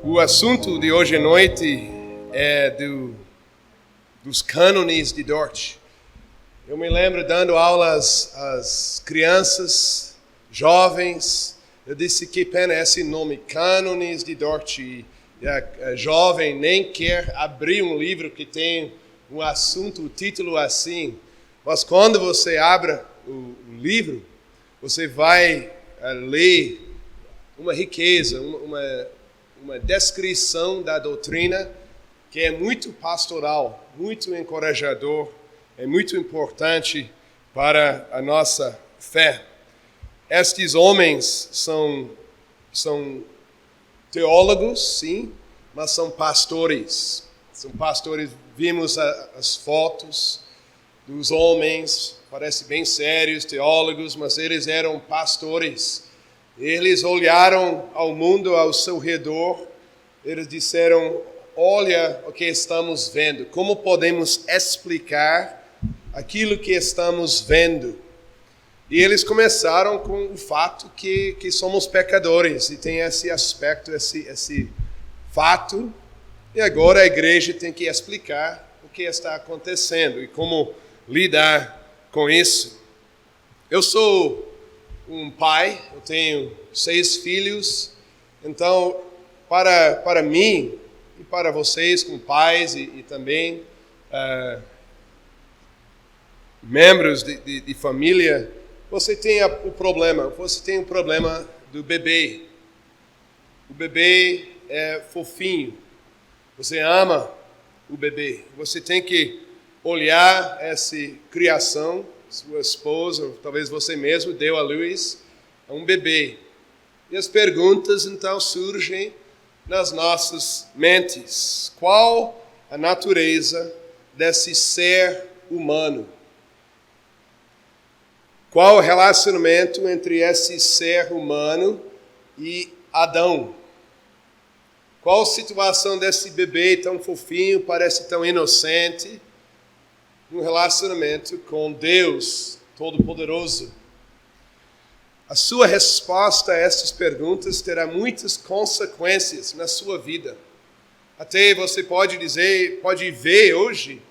O assunto de hoje à noite é dos cânones de Dort. Eu me lembro dando aulas às crianças, jovens. Eu disse que pena esse nome, cânones de Dort. E a jovem nem quer abrir um livro que tem um assunto, o título assim. Mas quando você abre o livro, você vai ler uma riqueza, uma descrição da doutrina que é muito pastoral, muito encorajador, é muito importante para a nossa fé. Estes homens são teólogos, sim, mas são pastores. São pastores, vimos as fotos dos homens, parecem bem sérios, teólogos, mas eles eram pastores. Eles olharam ao mundo ao seu redor, eles disseram, olha o que estamos vendo, como podemos explicar aquilo que estamos vendo? E eles começaram com o fato que somos pecadores, e tem esse aspecto, esse fato, e agora a igreja tem que explicar o que está acontecendo e como lidar com isso. Eu sou um pai, eu tenho 6 filhos, então para mim e para vocês como pais e também membros de família, você tem o problema do bebê. O bebê é fofinho, você ama o bebê, você tem que olhar essa criação. Sua esposa, ou talvez você mesmo, deu à luz a um bebê. E as perguntas, então, surgem nas nossas mentes. Qual a natureza desse ser humano? Qual o relacionamento entre esse ser humano e Adão? Qual a situação desse bebê tão fofinho, parece tão inocente, um relacionamento com Deus Todo-Poderoso? A sua resposta a essas perguntas terá muitas consequências na sua vida. Até você pode ver hoje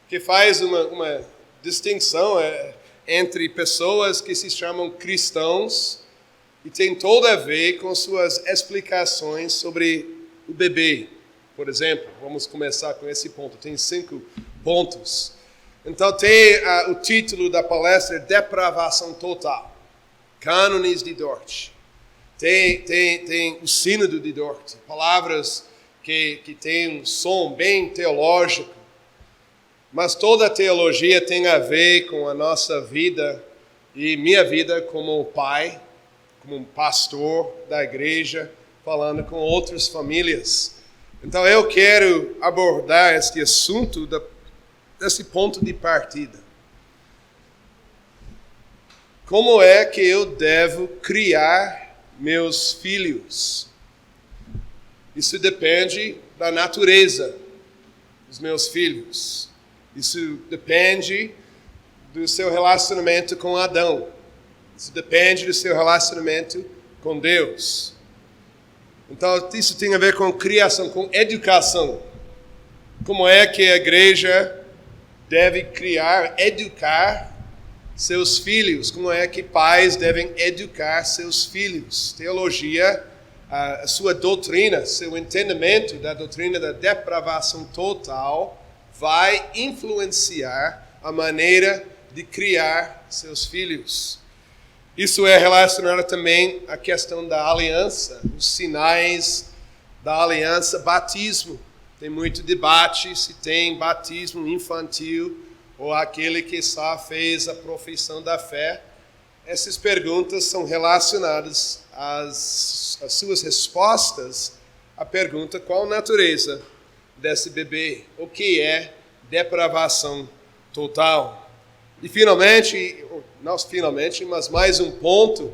que faz uma distinção entre pessoas que se chamam cristãos e tem tudo a ver com suas explicações sobre o bebê. Por exemplo, vamos começar com esse ponto. Tem 5 pontos. Então tem o título da palestra, Depravação Total, Cânones de Dort. Tem o Sínodo de Dort, palavras que tem um som bem teológico, mas toda a teologia tem a ver com a nossa vida e minha vida como pai, como um pastor da igreja, falando com outras famílias. Então eu quero abordar este assunto desse ponto de partida. Como é que eu devo criar meus filhos? Isso depende da natureza dos meus filhos. Isso depende do seu relacionamento com Adão. Isso depende do seu relacionamento com Deus. Então, isso tem a ver com criação, com educação. Como é que a igreja deve educar seus filhos? Como é que pais devem educar seus filhos? Teologia, a sua doutrina, seu entendimento da doutrina da depravação total vai influenciar a maneira de criar seus filhos. Isso é relacionado também à questão da aliança, os sinais da aliança, batismo. Tem muito debate se tem batismo infantil ou aquele que só fez a profissão da fé. Essas perguntas são relacionadas às suas respostas à pergunta qual a natureza desse bebê, o que é depravação total. E mas mais um ponto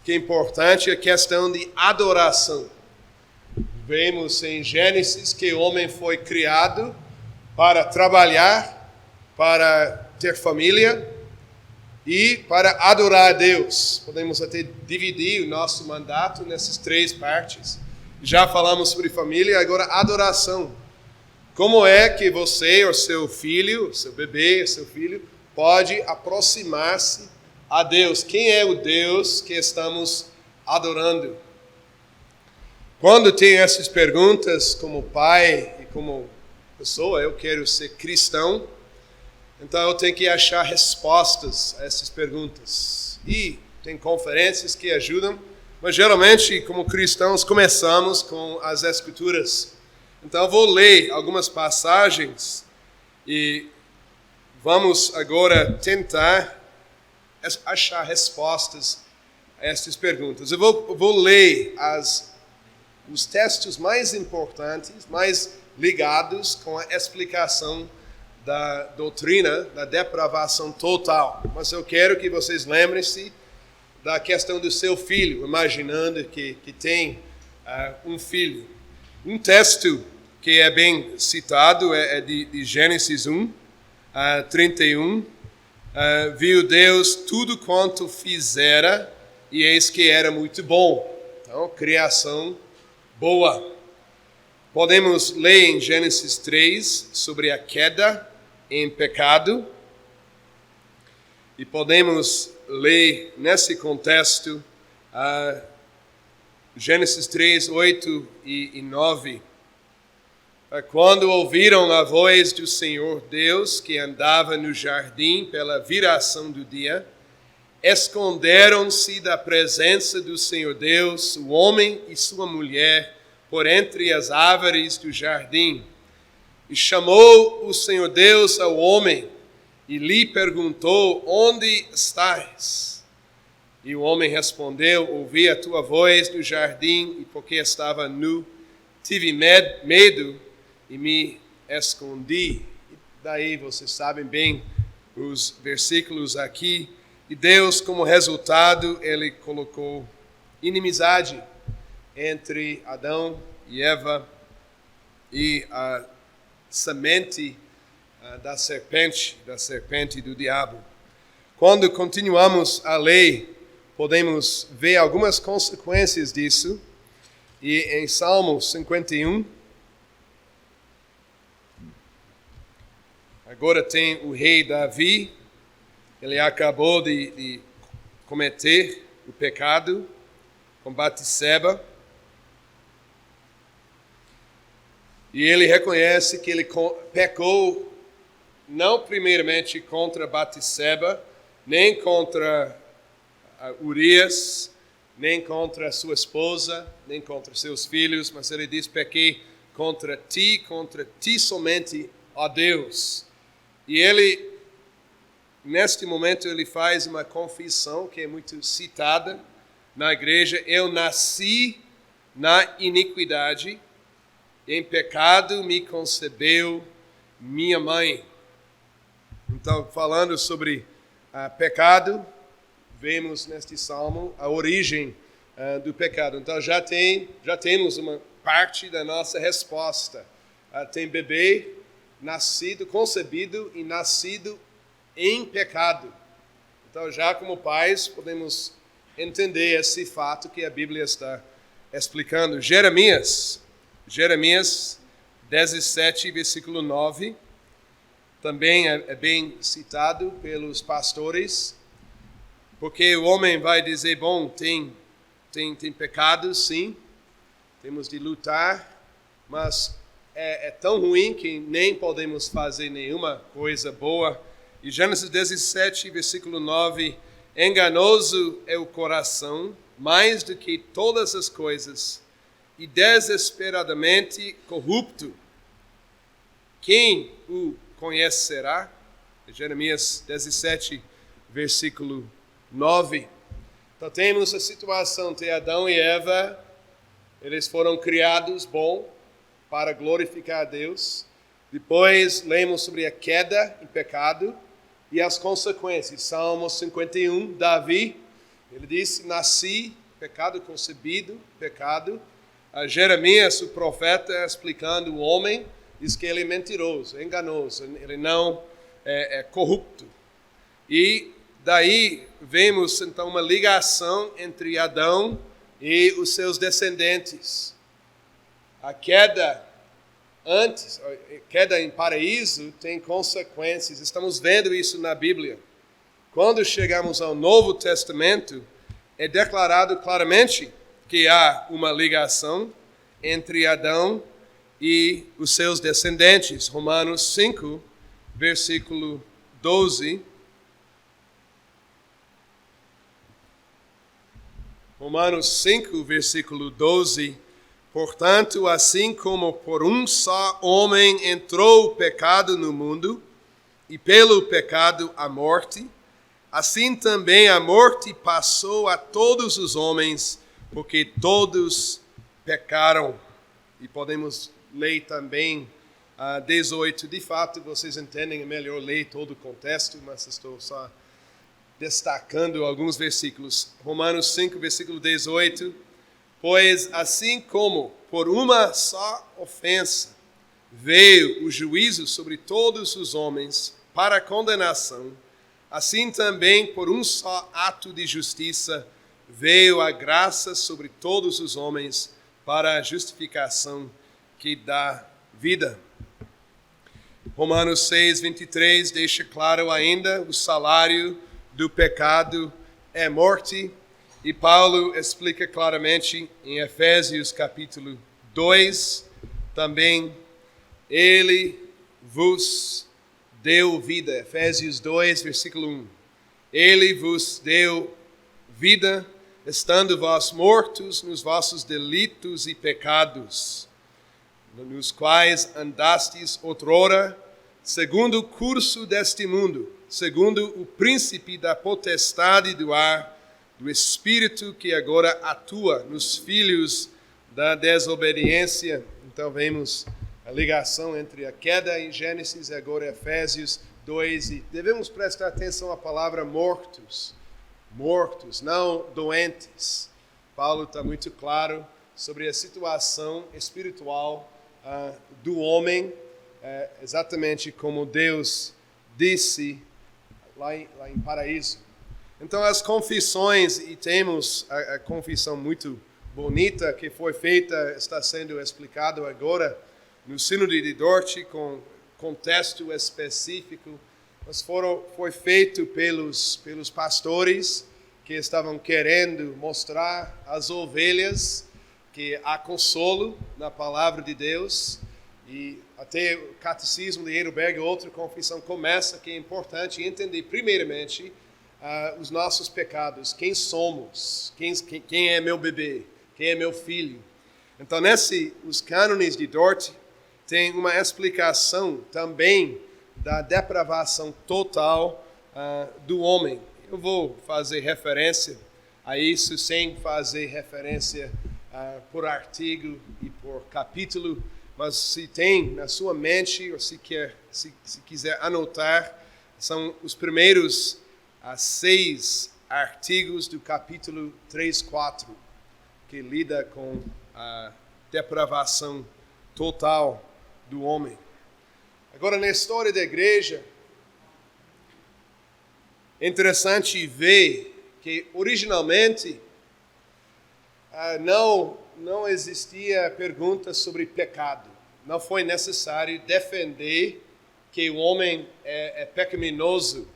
que é importante é a questão de adoração. Vemos em Gênesis que o homem foi criado para trabalhar, para ter família e para adorar a Deus. Podemos até dividir o nosso mandato nessas 3 partes. Já falamos sobre família, agora adoração. Como é que você ou seu filho, seu bebê, seu filho, pode aproximar-se a Deus? Quem é o Deus que estamos adorando? Quando tem essas perguntas, como pai e como pessoa, eu quero ser cristão, então eu tenho que achar respostas a essas perguntas. E tem conferências que ajudam, mas geralmente, como cristãos, começamos com as Escrituras. Então eu vou ler algumas passagens e vamos agora tentar achar respostas a essas perguntas. Eu vou ler os textos mais importantes, mais ligados com a explicação da doutrina da depravação total. Mas eu quero que vocês lembrem-se da questão do seu filho, imaginando que tem um filho. Um texto que é bem citado é de Gênesis 1, 31. Viu Deus tudo quanto fizera, e eis que era muito bom. Então, criação boa. Podemos ler em Gênesis 3 sobre a queda em pecado. E podemos ler nesse contexto Gênesis 3, 8 e 9. Quando ouviram a voz do Senhor Deus, que andava no jardim pela viração do dia, esconderam-se da presença do Senhor Deus, o homem e sua mulher, por entre as árvores do jardim. E chamou o Senhor Deus ao homem, e lhe perguntou: onde estás? E o homem respondeu: ouvi a tua voz no jardim, e porque estava nu, tive medo e me escondi. E daí vocês sabem bem os versículos aqui. E Deus, como resultado, ele colocou inimizade entre Adão e Eva e a semente da serpente do diabo. Quando continuamos a ler, podemos ver algumas consequências disso. E em Salmo 51, agora tem o rei Davi, ele acabou de cometer o pecado com Batseba. E ele reconhece que ele pecou não primeiramente contra Batseba, nem contra Urias, nem contra sua esposa, nem contra seus filhos, mas ele diz: pequei contra ti somente, ó Deus. E ele, neste momento, ele faz uma confissão que é muito citada na igreja: eu nasci na iniquidade, em pecado me concebeu minha mãe. Então, falando sobre pecado, vemos neste salmo a origem do pecado. Então, já temos uma parte da nossa resposta. Tem bebê nascido, concebido e nascido em pecado. Então, já como pais, podemos entender esse fato que a Bíblia está explicando. Jeremias 17, versículo 9, também é bem citado pelos pastores, porque o homem vai dizer: bom, tem pecado, sim, temos de lutar, mas é tão ruim que nem podemos fazer nenhuma coisa boa. E Gênesis 17, versículo 9, enganoso é o coração mais do que todas as coisas, e desesperadamente corrupto. Quem o conhecerá? Jeremias 17, versículo 9. Então temos a situação de Adão e Eva. Eles foram criados, para glorificar a Deus. Depois lemos sobre a queda em pecado e as consequências. Salmo 51, Davi, ele disse: nasci, pecado concebido, pecado. Jeremias, o profeta, explicando o homem, diz que ele é mentiroso, enganoso, ele não é corrupto. E daí vemos então uma ligação entre Adão e os seus descendentes. a queda antes, a queda em paraíso tem consequências. Estamos vendo isso na Bíblia. Quando chegamos ao Novo Testamento, é declarado claramente que há uma ligação entre Adão e os seus descendentes. Romanos 5, versículo 12. Romanos 5, versículo 12. Portanto, assim como por um só homem entrou o pecado no mundo, e pelo pecado a morte, assim também a morte passou a todos os homens, porque todos pecaram. E podemos ler também 18. De fato, vocês entendem, é melhor ler todo o contexto, mas estou só destacando alguns versículos. Romanos 5, versículo 18. Pois assim como por uma só ofensa veio o juízo sobre todos os homens para a condenação, assim também por um só ato de justiça veio a graça sobre todos os homens para a justificação que dá vida. Romanos 6, 23 deixa claro ainda: o salário do pecado é morte. E Paulo explica claramente em Efésios capítulo 2, também, ele vos deu vida. Efésios 2, versículo 1. Ele vos deu vida, estando vós mortos nos vossos delitos e pecados, nos quais andastes outrora, segundo o curso deste mundo, segundo o príncipe da potestade do ar, do Espírito que agora atua nos filhos da desobediência. Então vemos a ligação entre a queda em Gênesis e agora Efésios 2. E devemos prestar atenção à palavra mortos. Mortos, não doentes. Paulo está muito claro sobre a situação espiritual do homem, exatamente como Deus disse lá em paraíso. Então as confissões, e temos a confissão muito bonita que foi feita, está sendo explicado agora no Sínodo de Dort, com contexto específico, mas foi feito pelos pastores que estavam querendo mostrar às ovelhas que há consolo na palavra de Deus. E até o Catecismo de Heidelberg, outra confissão, começa que é importante entender primeiramente os nossos pecados, quem somos, quem é meu bebê, quem é meu filho. Então, os cânones de Dort tem uma explicação também da depravação total do homem. Eu vou fazer referência a isso sem fazer referência por artigo e por capítulo, mas se tem na sua mente, ou se quiser anotar, são os primeiros 6 artigos do capítulo 3, 4, que lida com a depravação total do homem. Agora, na história da igreja, é interessante ver que originalmente não existia pergunta sobre pecado. Não foi necessário defender que o homem é pecaminoso.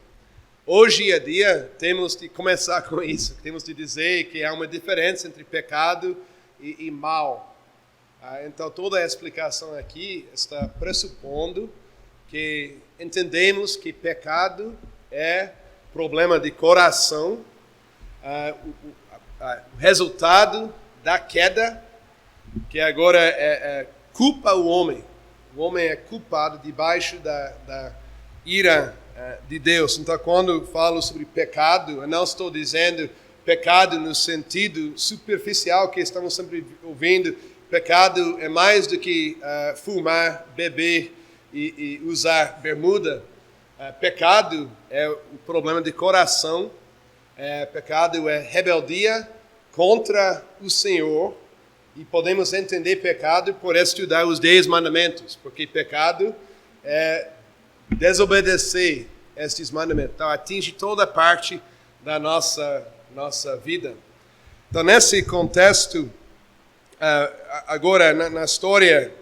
Hoje em dia, temos de começar com isso. Temos de dizer que há uma diferença entre pecado e mal. Então, toda a explicação aqui está pressupondo que entendemos que pecado é problema de coração, o resultado da queda, que agora culpa o homem. O homem é culpado debaixo da ira de Deus. Então, quando falo sobre pecado, eu não estou dizendo pecado no sentido superficial que estamos sempre ouvindo. Pecado é mais do que fumar, beber e usar bermuda. Pecado é o problema de coração. Pecado é rebeldia contra o Senhor. E podemos entender pecado por estudar os 10 mandamentos, porque pecado é desobedecer estes mandamentos. Então, atinge toda parte da nossa vida. Então, nesse contexto, Agora, na história,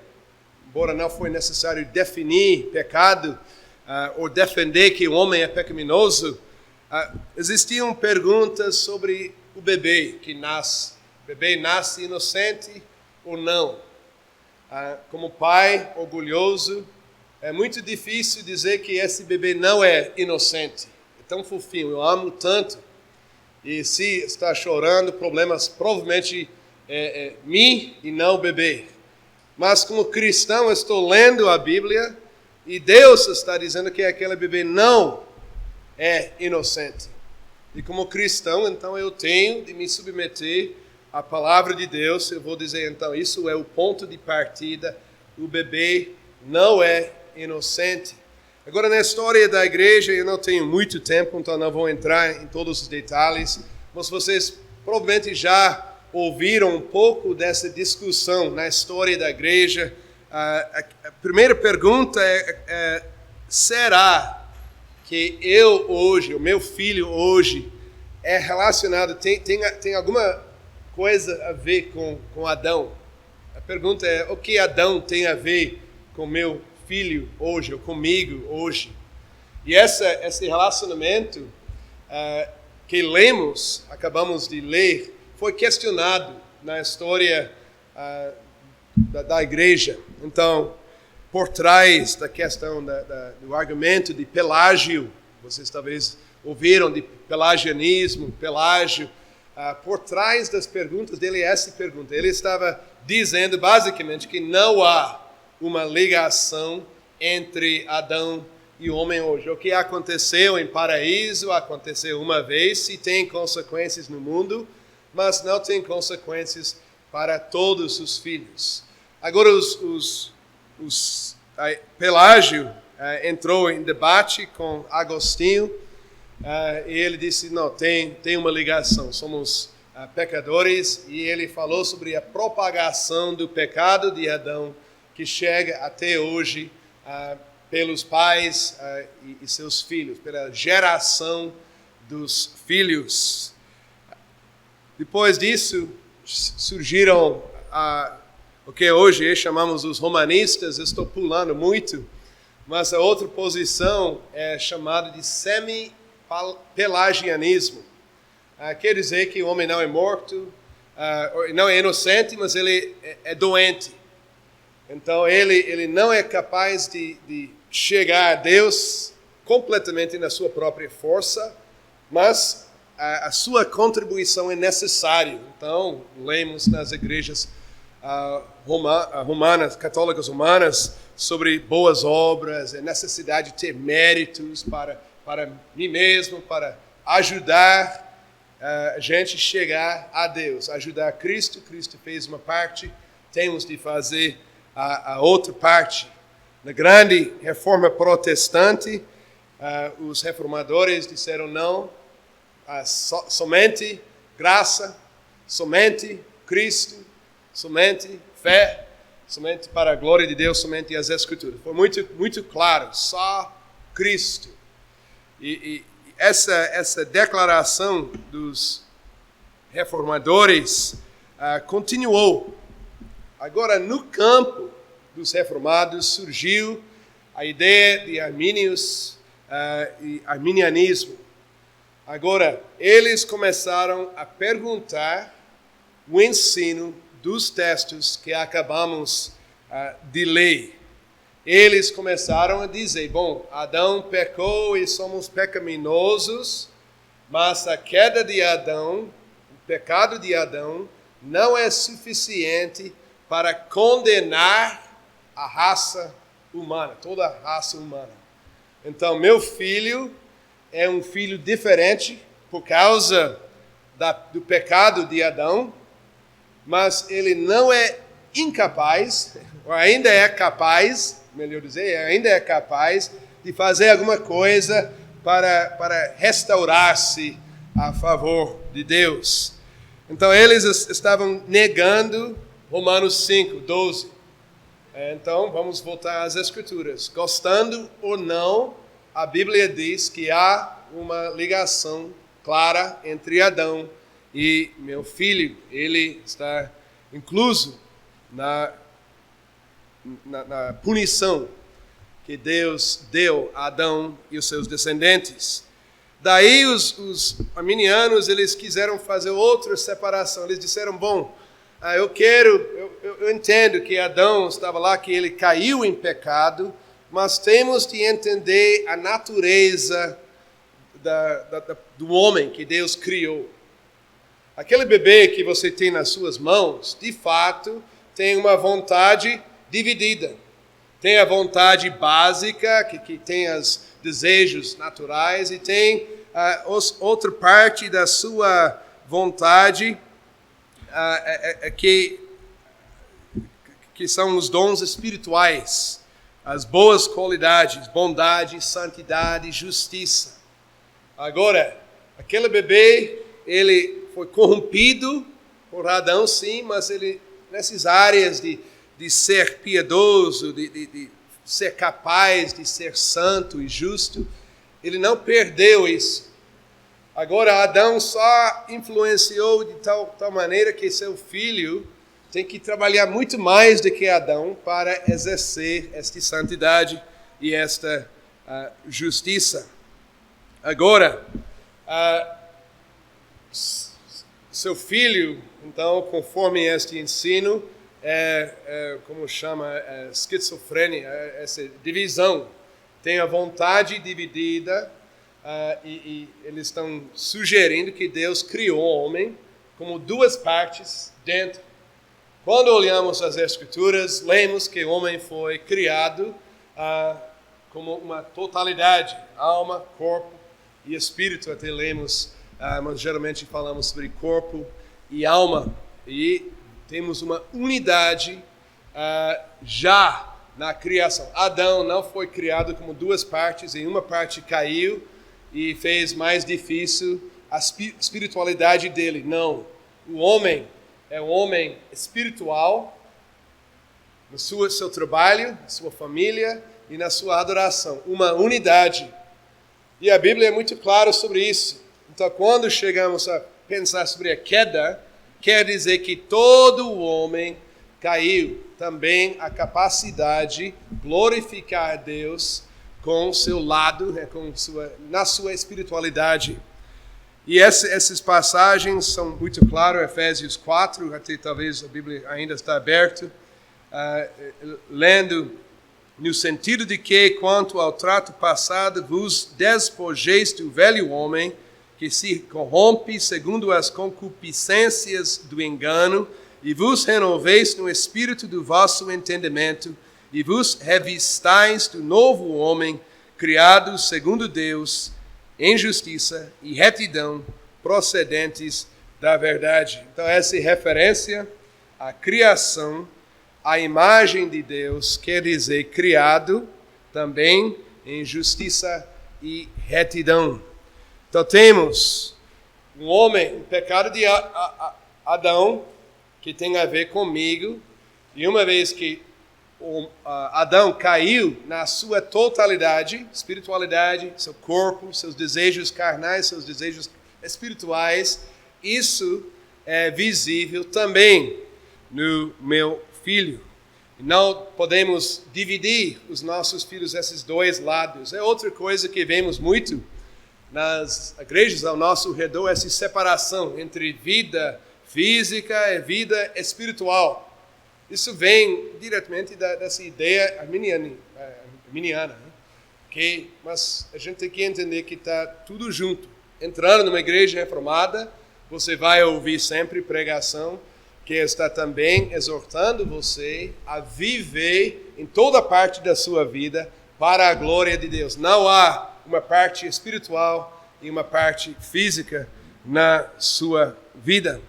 embora não foi necessário definir pecado ou defender que o homem é pecaminoso, existiam perguntas sobre o bebê que nasce. O bebê nasce inocente ou não? Como pai orgulhoso, é muito difícil dizer que esse bebê não é inocente. É tão fofinho, eu amo tanto. E se está chorando, problemas provavelmente mim e não o bebê. Mas como cristão, eu estou lendo a Bíblia e Deus está dizendo que aquele bebê não é inocente. E como cristão, então eu tenho de me submeter à palavra de Deus. Eu vou dizer, então, isso é o ponto de partida. O bebê não é inocente. Agora, na história da igreja, eu não tenho muito tempo, então não vou entrar em todos os detalhes, mas vocês provavelmente já ouviram um pouco dessa discussão na história da igreja. A primeira pergunta é será que eu hoje, o meu filho hoje, é relacionado, tem alguma coisa a ver com Adão? A pergunta é, o que Adão tem a ver com meu filho hoje, ou comigo hoje? E esse relacionamento que acabamos de ler, foi questionado na história da igreja. Então, por trás da questão do argumento de Pelágio, vocês talvez ouviram de pelagianismo, Pelágio, por trás das perguntas dele, essa pergunta. Ele estava dizendo basicamente que não há uma ligação entre Adão e o homem hoje. O que aconteceu em paraíso aconteceu uma vez e tem consequências no mundo, mas não tem consequências para todos os filhos. Agora, Pelágio entrou em debate com Agostinho e ele disse, não, tem uma ligação, somos pecadores, e ele falou sobre a propagação do pecado de Adão que chega até hoje pelos pais e seus filhos, pela geração dos filhos. Depois disso, surgiram o que hoje chamamos os romanistas. Eu estou pulando muito, mas a outra posição é chamada de semi-pelagianismo. Quer dizer que o homem não é morto, não é inocente, mas ele é doente. Então, ele não é capaz de chegar a Deus completamente na sua própria força, mas a sua contribuição é necessária. Então, lemos nas igrejas romanas, católicas romanas, sobre boas obras, a necessidade de ter méritos para mim mesmo, para ajudar a gente chegar a Deus, ajudar Cristo. Cristo fez uma parte, temos de fazer a outra parte. Na grande reforma protestante, os reformadores disseram não, somente graça, somente Cristo, somente fé, somente para a glória de Deus, somente as Escrituras. Foi muito, muito claro, só Cristo. E essa declaração dos reformadores continuou. Agora, no campo dos reformados, surgiu a ideia de armínios e arminianismo. Agora, eles começaram a perguntar o ensino dos textos que acabamos de ler. Eles começaram a dizer, bom, Adão pecou e somos pecaminosos, mas a queda de Adão, o pecado de Adão, não é suficiente para condenar a raça humana, toda a raça humana. Então, meu filho é um filho diferente por causa do pecado de Adão, mas ele não é incapaz, ou ainda é capaz, melhor dizer, ainda é capaz de fazer alguma coisa para restaurar-se a favor de Deus. Então, eles estavam negando Romanos 5, 12. Então, vamos voltar às Escrituras. Gostando ou não, a Bíblia diz que há uma ligação clara entre Adão e meu filho. Ele está incluso na punição que Deus deu a Adão e os seus descendentes. Daí os arminianos, eles quiseram fazer outra separação. Eles disseram, bom, eu entendo que Adão estava lá, que ele caiu em pecado, mas temos de entender a natureza do homem que Deus criou. Aquele bebê que você tem nas suas mãos, de fato, tem uma vontade dividida. Tem a vontade básica, que tem os desejos naturais, e tem outra parte da sua vontade que são os dons espirituais, as boas qualidades, bondade, santidade, justiça. Agora, aquele bebê, ele foi corrompido por Adão, sim, mas ele, nessas áreas de ser piedoso, de ser capaz de ser santo e justo, ele não perdeu isso. Agora, Adão só influenciou de tal maneira que seu filho tem que trabalhar muito mais do que Adão para exercer esta santidade e esta justiça. Agora, seu filho, então, conforme este ensino, como chama, esquizofrenia, essa divisão, tem a vontade dividida, e eles estão sugerindo que Deus criou o homem como duas partes dentro. Quando olhamos as Escrituras, lemos que o homem foi criado como uma totalidade, alma, corpo e espírito. Até lemos, mas geralmente falamos sobre corpo e alma, e temos uma unidade já na criação. Adão não foi criado como duas partes, e uma parte caiu e fez mais difícil a espiritualidade dele. Não, o homem é um homem espiritual no seu trabalho, na sua família e na sua adoração. Uma unidade. E a Bíblia é muito clara sobre isso. Então, quando chegamos a pensar sobre a queda, quer dizer que todo o homem caiu. Também a capacidade de glorificar a Deus com o seu lado, na sua espiritualidade. E essas passagens são muito claras, Efésios 4, até talvez a Bíblia ainda está aberta, lendo no sentido de que, quanto ao trato passado, vos despojeis do velho homem, que se corrompe segundo as concupiscências do engano, e vos renoveis no espírito do vosso entendimento, e vos revistais do novo homem, criado segundo Deus, em justiça e retidão, procedentes da verdade. Então, essa referência à criação, à imagem de Deus, quer dizer criado também em justiça e retidão. Então, temos um homem, o pecado de Adão, que tem a ver comigo, e uma vez que Adão caiu na sua totalidade, espiritualidade, seu corpo, seus desejos carnais, seus desejos espirituais, isso é visível também no meu filho. Não podemos dividir os nossos filhos esses dois lados. É outra coisa que vemos muito nas igrejas ao nosso redor, essa separação entre vida física e vida espiritual. Isso vem diretamente dessa ideia arminiana, né? Mas a gente tem que entender que está tudo junto. Entrando numa igreja reformada, você vai ouvir sempre pregação que está também exortando você a viver em toda parte da sua vida para a glória de Deus. Não há uma parte espiritual e uma parte física na sua vida.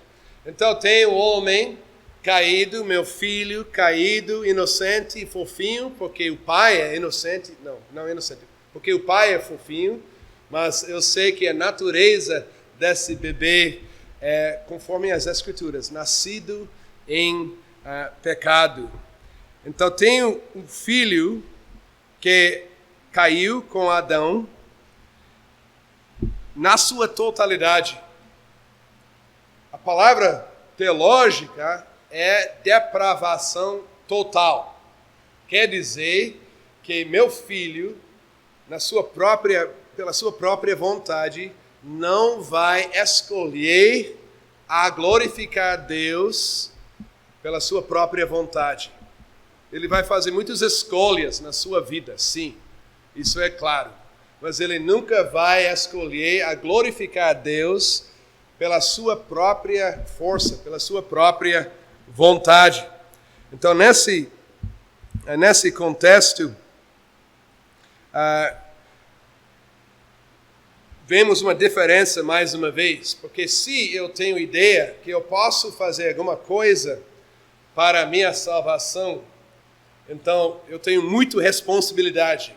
Então tem o homem caído, meu filho caído, inocente e fofinho, porque o pai é inocente. Não inocente, porque o pai é fofinho, mas eu sei que a natureza desse bebê é conforme as Escrituras, nascido em pecado. Então tem um filho que caiu com Adão na sua totalidade. A palavra teológica é depravação total. Quer dizer que meu filho, pela sua própria vontade, não vai escolher a glorificar Deus pela sua própria vontade. Ele vai fazer muitas escolhas na sua vida, sim, isso é claro. Mas ele nunca vai escolher a glorificar Deus pela sua própria força, pela sua própria vontade. Então, nesse contexto, vemos uma diferença mais uma vez, porque se eu tenho ideia que eu posso fazer alguma coisa para a minha salvação, então eu tenho muita responsabilidade.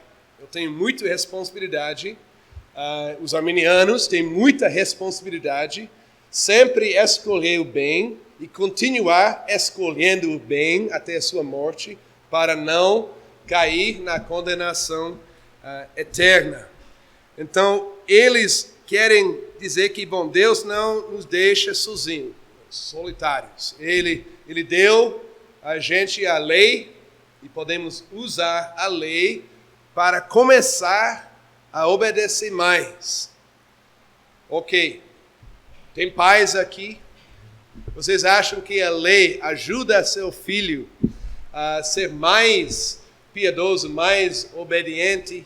Os arminianos têm muita responsabilidade, sempre escolher o bem e continuar escolhendo o bem até a sua morte, para não cair na condenação eterna. Então, eles querem dizer que, Deus não nos deixa sozinhos, solitários. Ele deu a gente a lei e podemos usar a lei para começar a obedecer mais. Ok, tem pais aqui? Vocês acham que a lei ajuda seu filho a ser mais piedoso, mais obediente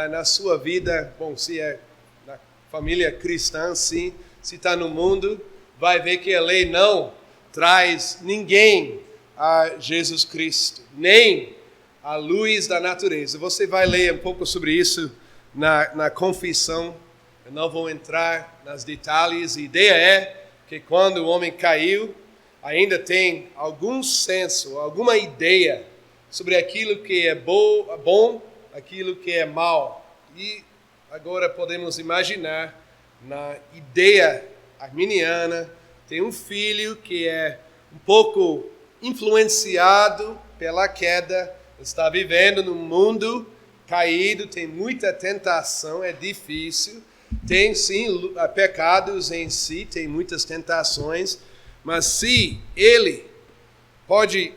na sua vida? Bom, se é na família cristã, sim. Se está no mundo, vai ver que a lei não traz ninguém a Jesus Cristo, nem a luz da natureza. Você vai ler um pouco sobre isso na confissão. Eu não vou entrar nos detalhes. A ideia é que quando o homem caiu, ainda tem algum senso, alguma ideia sobre aquilo que é bom, aquilo que é mal. E agora podemos imaginar, na ideia arminiana, tem um filho que é um pouco influenciado pela queda, está vivendo num mundo caído, tem muita tentação, é difícil, tem sim pecados em si, tem muitas tentações, mas se ele pode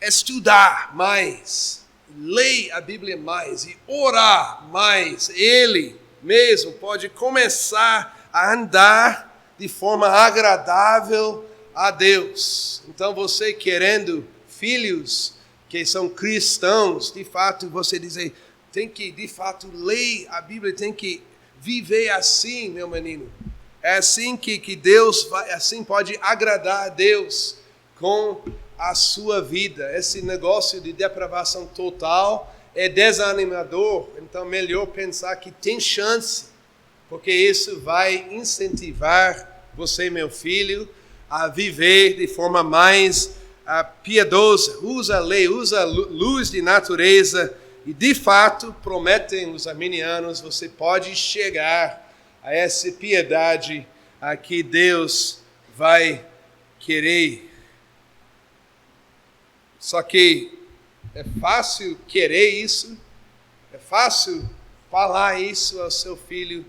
estudar mais, ler a Bíblia mais e orar mais, ele mesmo pode começar a andar de forma agradável a Deus. Então você querendo filhos que são cristãos, de fato você dizer, tem que de fato ler a Bíblia, tem que viver assim, meu menino. É assim que Deus vai, assim pode agradar a Deus com a sua vida. Esse negócio de depravação total é desanimador, então melhor pensar que tem chance, porque isso vai incentivar você, meu filho, a viver de forma mais piedosa. Usa a lei, usa a luz de natureza e, de fato, prometem os arminianos, você pode chegar a essa piedade a que Deus vai querer. Só que é fácil querer isso, é fácil falar isso ao seu filho,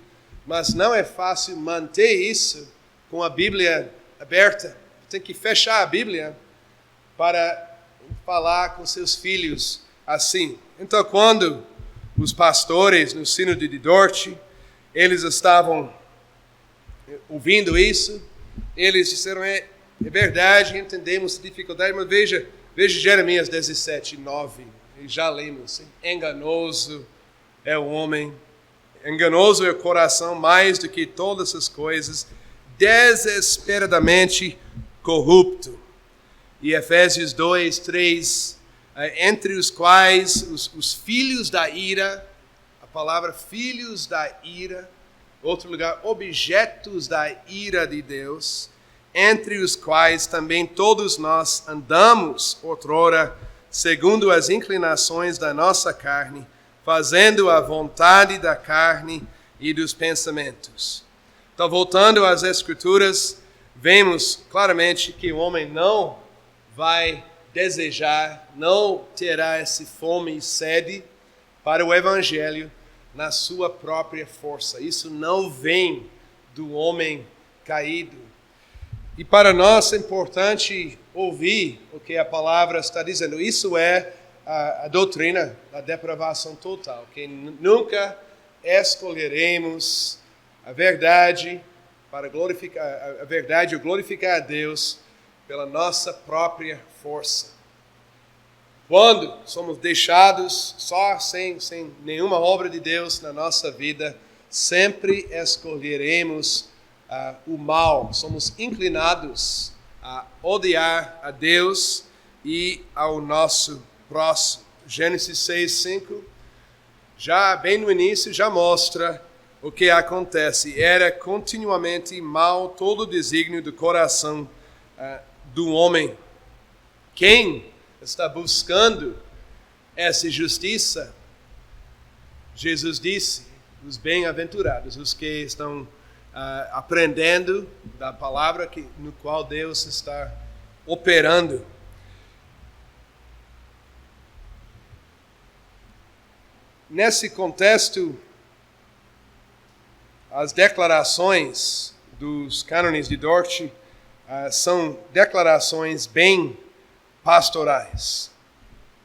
mas não é fácil manter isso com a Bíblia aberta. Tem que fechar a Bíblia para falar com seus filhos assim. Então, quando os pastores no Sínodo de Dort, eles estavam ouvindo isso, eles disseram, é verdade, entendemos a dificuldade, mas veja Jeremias 17:9, e já lemos, enganoso é o homem, enganoso é o coração mais do que todas as coisas, desesperadamente corrupto. E Efésios 2:3, entre os quais os filhos da ira, a palavra filhos da ira, outro lugar, objetos da ira de Deus, entre os quais também todos nós andamos outrora, segundo as inclinações da nossa carne, fazendo a vontade da carne e dos pensamentos. Então, voltando às Escrituras, vemos claramente que o homem não vai desejar, não terá essa fome e sede para o Evangelho na sua própria força. Isso não vem do homem caído. E para nós é importante ouvir o que a palavra está dizendo. Isso é a doutrina da depravação total, que nunca escolheremos a verdade para glorificar a verdade ou glorificar a Deus pela nossa própria força. Quando somos deixados só sem nenhuma obra de Deus na nossa vida, sempre escolheremos o mal. Somos inclinados a odiar a Deus e ao nosso próximo. Gênesis 6:5, já bem no início, já mostra o que acontece. Era continuamente mal todo o desígnio do coração do homem. Quem está buscando essa justiça? Jesus disse, os bem-aventurados, os que estão aprendendo da palavra no qual Deus está operando. Nesse contexto, as declarações dos cânones de Dort são declarações bem pastorais.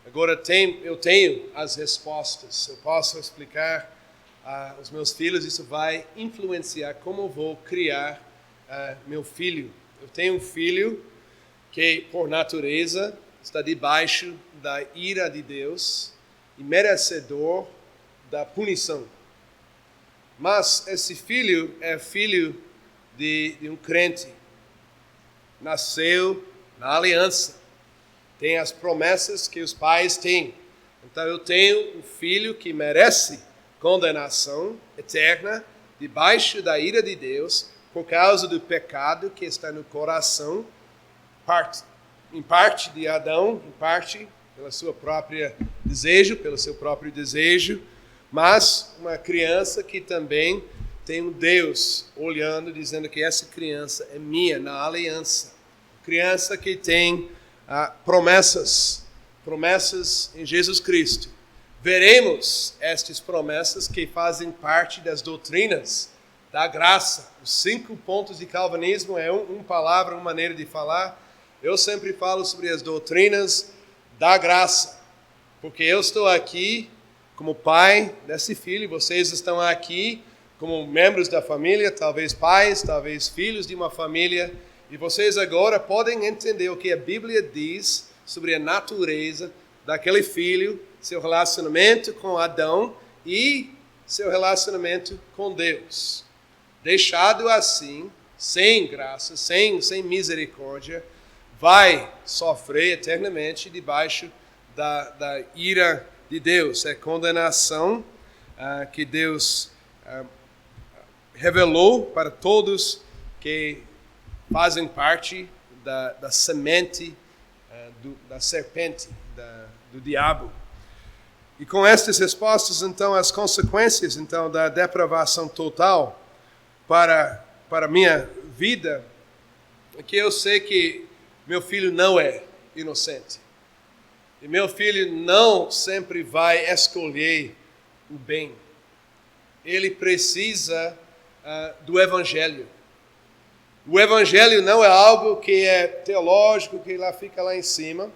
Agora eu tenho as respostas. Eu posso explicar aos meus filhos, isso vai influenciar como eu vou criar meu filho. Eu tenho um filho que, por natureza, está debaixo da ira de Deus e merecedor da punição. Mas esse filho é filho de um crente. Nasceu na aliança. Tem as promessas que os pais têm. Então eu tenho um filho que merece condenação eterna, debaixo da ira de Deus, por causa do pecado que está no coração, em parte de Adão, em parte pelo seu próprio desejo, mas uma criança que também tem um Deus olhando, dizendo que essa criança é minha, na aliança. Criança que tem promessas em Jesus Cristo. Veremos estas promessas que fazem parte das doutrinas da graça. Os 5 pontos de calvinismo é uma palavra, uma maneira de falar. Eu sempre falo sobre as doutrinas da graça, porque eu estou aqui como pai desse filho, vocês estão aqui como membros da família, talvez pais, talvez filhos de uma família, e vocês agora podem entender o que a Bíblia diz sobre a natureza daquele filho, seu relacionamento com Adão e seu relacionamento com Deus. Deixado assim, sem graça, sem misericórdia, vai sofrer eternamente debaixo da ira de Deus. É condenação que Deus revelou para todos que fazem parte da semente da serpente, do diabo. E com estas respostas, então, as consequências então da depravação total para a minha vida, é que eu sei que meu filho não é inocente. E meu filho não sempre vai escolher o bem. Ele precisa do Evangelho. O Evangelho não é algo que é teológico, que fica lá em cima,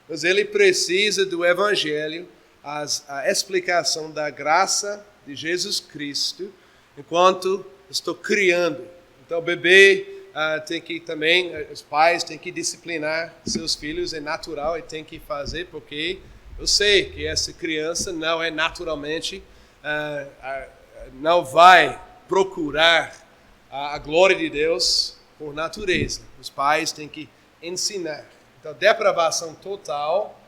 mas ele precisa do Evangelho, a explicação da graça de Jesus Cristo, enquanto estou criando. Então o bebê tem que também, os pais têm que disciplinar seus filhos, é natural e tem que fazer, porque eu sei que essa criança não é naturalmente, não vai procurar a glória de Deus por natureza. Os pais têm que ensinar. Então, depravação total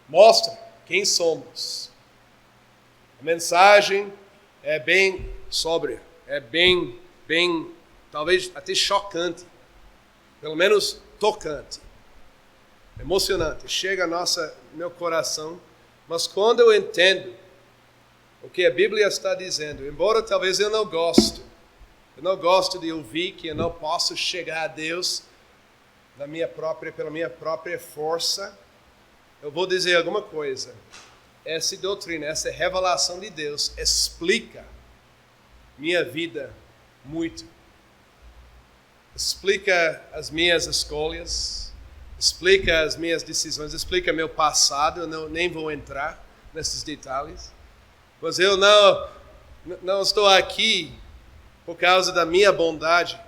mostra quem somos. A mensagem é bem sóbria, é bem, talvez até chocante, pelo menos tocante, emocionante. Chega meu coração, mas quando eu entendo o que a Bíblia está dizendo, embora talvez eu não gosto de ouvir que eu não posso chegar a Deus pela minha própria força, eu vou dizer alguma coisa. Essa doutrina, essa revelação de Deus explica minha vida muito. Explica as minhas escolhas, explica as minhas decisões, explica meu passado. Eu nem vou entrar nesses detalhes. Mas eu não estou aqui por causa da minha bondade.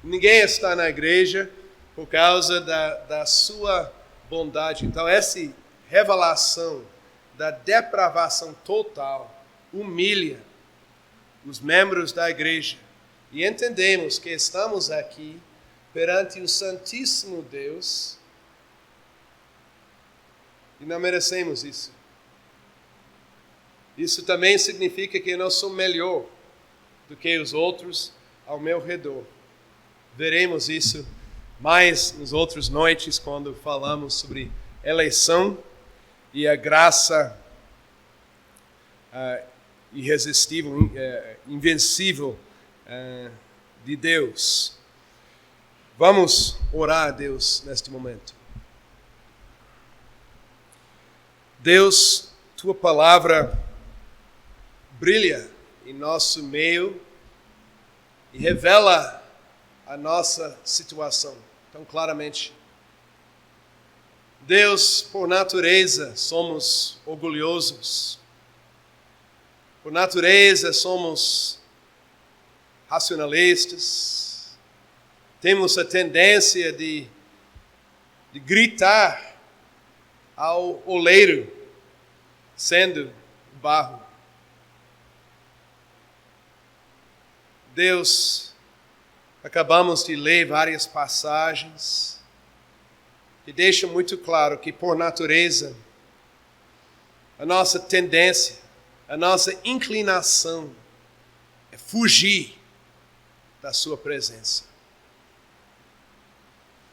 Ninguém está na igreja por causa da sua bondade. Então, essa revelação da depravação total humilha os membros da igreja. E entendemos que estamos aqui perante o Santíssimo Deus e não merecemos isso. Isso também significa que eu não sou melhor do que os outros ao meu redor. Veremos isso mais nas outras noites, quando falamos sobre eleição e a graça irresistível, invencível de Deus. Vamos orar a Deus neste momento. Deus, tua palavra brilha em nosso meio e revela a nossa situação tão claramente. Deus, por natureza, somos orgulhosos. Por natureza, somos racionalistas. Temos a tendência de gritar ao oleiro, sendo barro. Deus, acabamos de ler várias passagens que deixam muito claro que, por natureza, a nossa tendência, a nossa inclinação é fugir da sua presença.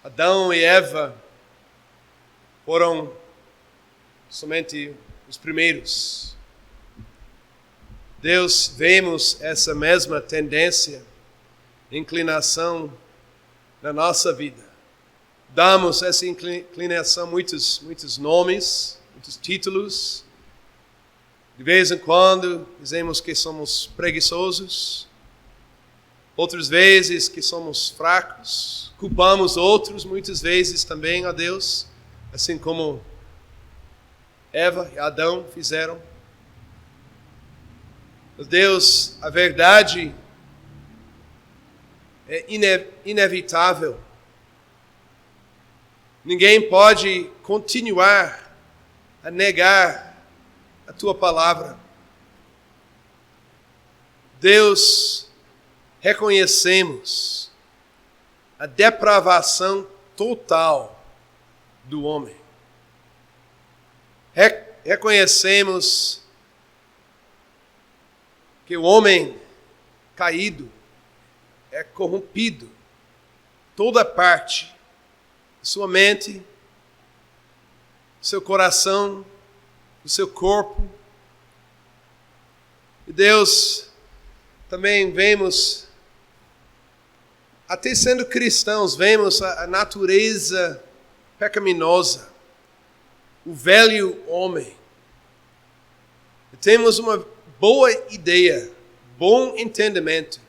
Adão e Eva foram somente os primeiros. Deus, vemos essa mesma tendência, inclinação na nossa vida. Damos essa inclinação muitos nomes, muitos títulos. De vez em quando dizemos que somos preguiçosos. Outras vezes que somos fracos. Culpamos outros muitas vezes também a Deus, assim como Eva e Adão fizeram. Mas Deus, a verdade é inevitável. Ninguém pode continuar a negar a tua palavra. Deus, reconhecemos a depravação total do homem. Reconhecemos que o homem caído é corrompido, toda parte, sua mente, seu coração, o seu corpo. E Deus, também vemos, até sendo cristãos, vemos a natureza pecaminosa, o velho homem. E temos uma boa ideia, bom entendimento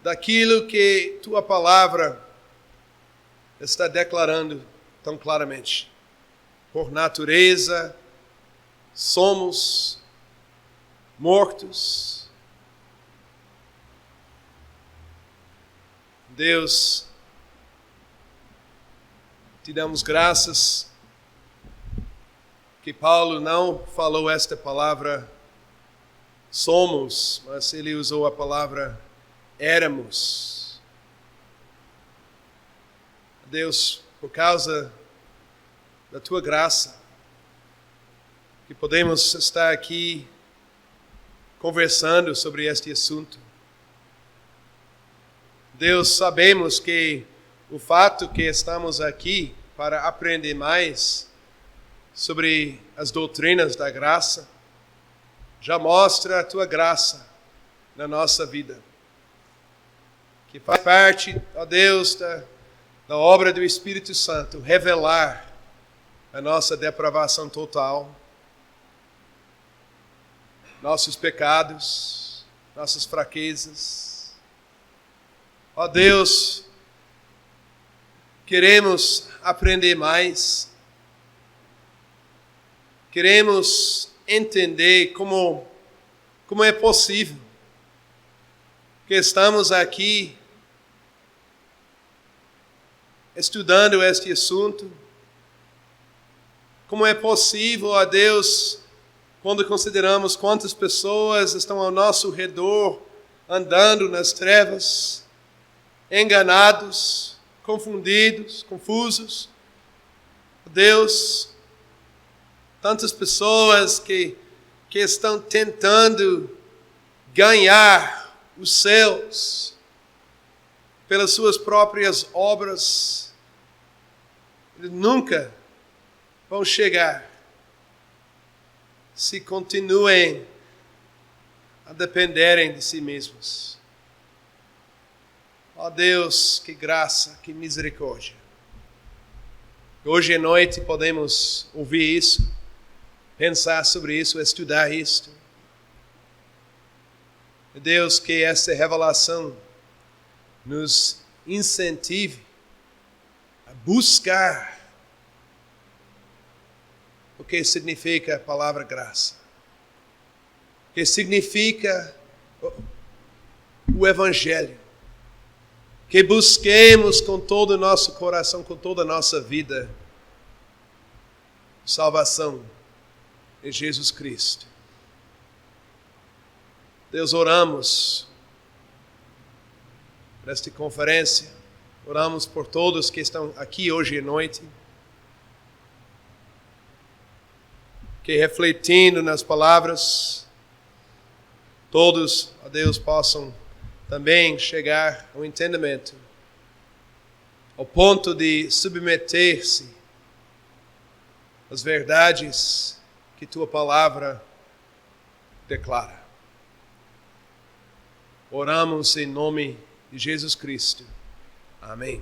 daquilo que tua palavra está declarando tão claramente. Por natureza, somos mortos. Deus, te damos graças que Paulo não falou esta palavra somos, mas ele usou a palavra éramos. Deus, por causa da tua graça, que podemos estar aqui conversando sobre este assunto. Deus, sabemos que o fato que estamos aqui para aprender mais sobre as doutrinas da graça já mostra a tua graça na nossa vida, que faz parte, ó Deus, da obra do Espírito Santo, revelar a nossa depravação total, nossos pecados, nossas fraquezas. Ó Deus, queremos aprender mais, queremos entender como é possível que estamos aqui estudando este assunto. Como é possível, ó Deus, quando consideramos quantas pessoas estão ao nosso redor, andando nas trevas, enganados, confundidos, confusos. Deus, tantas pessoas que estão tentando ganhar os céus pelas suas próprias obras, eles nunca vão chegar se continuem a dependerem de si mesmos. Ó Deus, que graça, que misericórdia. Hoje à noite podemos ouvir isso, pensar sobre isso, estudar isto. Deus, que essa revelação nos incentive a buscar o que significa a palavra graça. O que significa o Evangelho. Que busquemos com todo o nosso coração, com toda a nossa vida, salvação em Jesus Cristo. Deus, oramos por esta conferência, oramos por todos que estão aqui hoje à noite, que refletindo nas palavras, todos, ó Deus, possam também chegar ao entendimento, ao ponto de submeter-se às verdades que Tua palavra declara. Oramos em nome de Jesus Cristo. Amém.